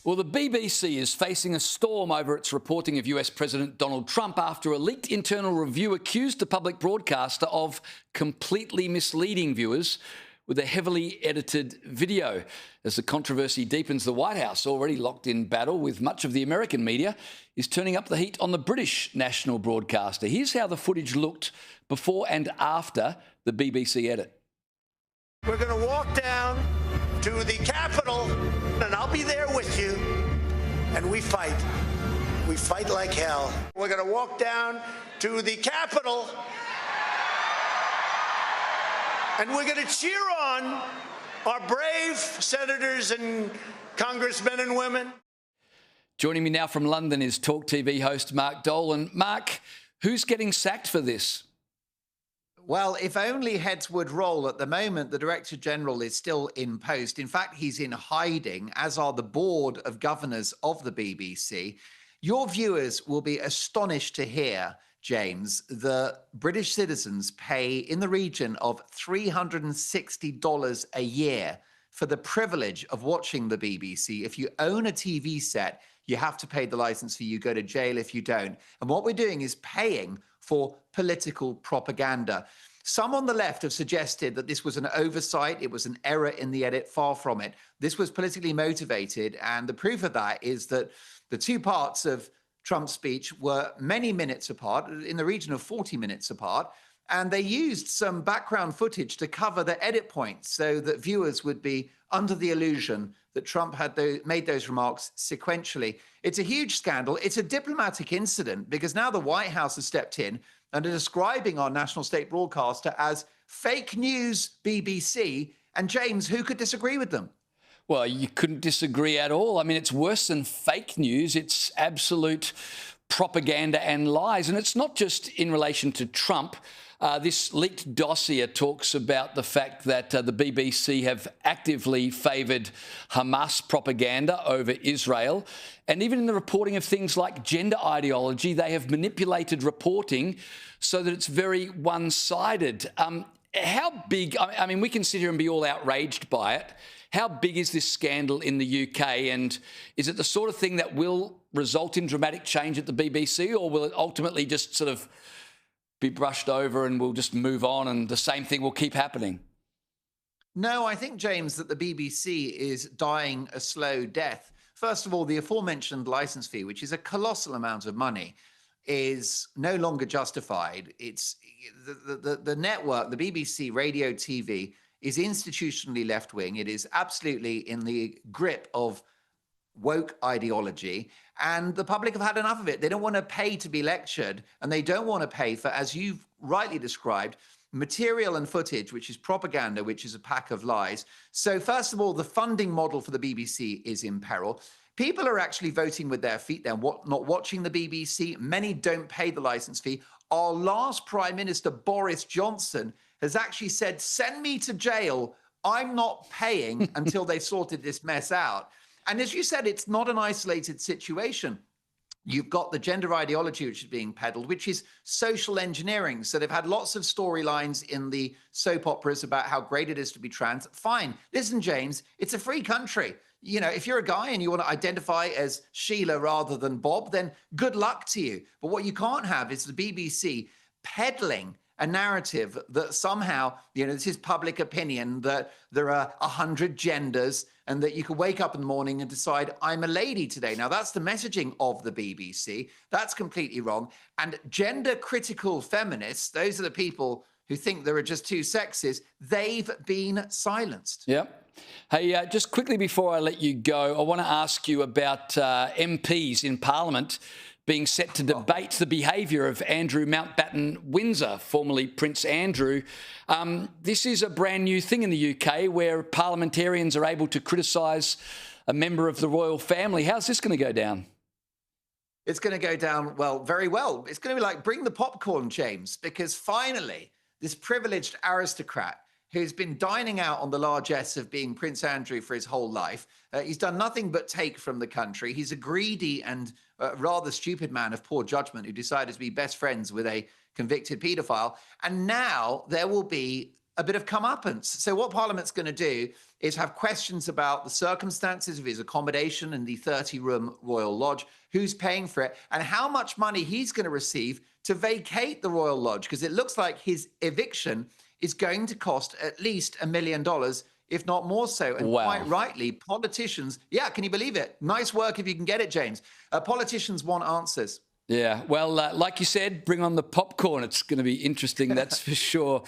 Well, the BBC is facing a storm over its reporting of US President Donald Trump after a leaked internal review accused the public broadcaster of completely misleading viewers with a heavily edited video. As the controversy deepens, the White House, already locked in battle with much of the American media, is turning up the heat on the British national broadcaster. Here's how the footage looked before and after the BBC edit. We're going to walk down to the Capitol, and I'll be there with you, and we fight. We fight like hell. We're going to walk down to the Capitol, and we're going to cheer on our brave senators and congressmen and women. Joining me now from London is TalkTV host Mark Dolan. Mark, who's getting sacked for this? Well, if only heads would roll. At the moment, the Director General is still in post. In fact, he's in hiding, as are the Board of Governors of the BBC. Your viewers will be astonished to hear, James, the British citizens pay in the region of $360 a year for the privilege of watching the BBC. If you own a TV set, you have to pay the license fee. You go to jail if you don't. And what we're doing is paying for political propaganda. Some on the left have suggested that this was an oversight, it was an error in the edit. Far from it. This was politically motivated, and the proof of that is that the two parts of Trump's speech were many minutes apart, in the region of 40 minutes apart, and they used some background footage to cover the edit points so that viewers would be under the illusion that Trump had made those remarks sequentially. It's a huge scandal. It's a diplomatic incident because now the White House has stepped in and are describing our national state broadcaster as fake news BBC. And James, who could disagree with them? Well, you couldn't disagree at all. I mean, it's worse than fake news. It's absolute propaganda and lies. And it's not just in relation to Trump. This leaked dossier talks about the fact that the BBC have actively favoured Hamas propaganda over Israel. And even in the reporting of things like gender ideology, they have manipulated reporting so that it's very one-sided. How big, I mean, we can sit here and be all outraged by it. How big is this scandal in the UK? And is it the sort of thing that will result in dramatic change at the BBC, or will it ultimately just sort of be brushed over and we'll just move on and the same thing will keep happening? No, I think, James, that the BBC is dying a slow death. First of all, the aforementioned license fee, which is a colossal amount of money, is no longer justified. It's the network, the BBC Radio TV, is institutionally left-wing. It is absolutely in the grip of woke ideology, and the public have had enough of it. They don't want to pay to be lectured, and they don't want to pay for, as you've rightly described, material and footage, which is propaganda, which is a pack of lies. So first of all, the funding model for the BBC is in peril. People are actually voting with their feet. They're not watching the BBC. Many don't pay the license fee. Our last Prime Minister, Boris Johnson, has actually said, send me to jail. I'm not paying until they've sorted this mess out. And as you said, it's not an isolated situation. You've got the gender ideology which is being peddled, which is social engineering. So they've had lots of storylines in the soap operas about how great it is to be trans. Fine. Listen, James, it's a free country. You know, if you're a guy and you want to identify as Sheila rather than Bob, then good luck to you. But what you can't have is the BBC peddling a narrative that somehow, you know, this is public opinion, that there are 100 genders and that you can wake up in the morning and decide, I'm a lady today. Now, that's the messaging of the BBC. That's completely wrong. And gender-critical feminists, those are the people who think there are just two sexes, they've been silenced. Yep. Hey, just quickly before I let you go, I want to ask you about MPs in Parliament being set to debate the behaviour of Andrew Mountbatten Windsor, formerly Prince Andrew. This is a brand new thing in the UK where parliamentarians are able to criticise a member of the royal family. How's this going to go down? It's going to go down, well, very well. It's going to be like, bring the popcorn, James, because finally, this privileged aristocrat who's been dining out on the largesse of being Prince Andrew for his whole life. He's done nothing but take from the country. He's a greedy and rather stupid man of poor judgment who decided to be best friends with a convicted paedophile. And now there will be a bit of comeuppance. So what Parliament's going to do is have questions about the circumstances of his accommodation in the 30-room Royal Lodge, who's paying for it, and how much money he's going to receive to vacate the Royal Lodge, because it looks like his eviction is going to cost at least $1 million, if not more so. And quite rightly, politicians, can you believe it? Nice work if you can get it, James. Politicians want answers. Yeah, well, like you said, bring on the popcorn. It's going to be interesting, that's for sure.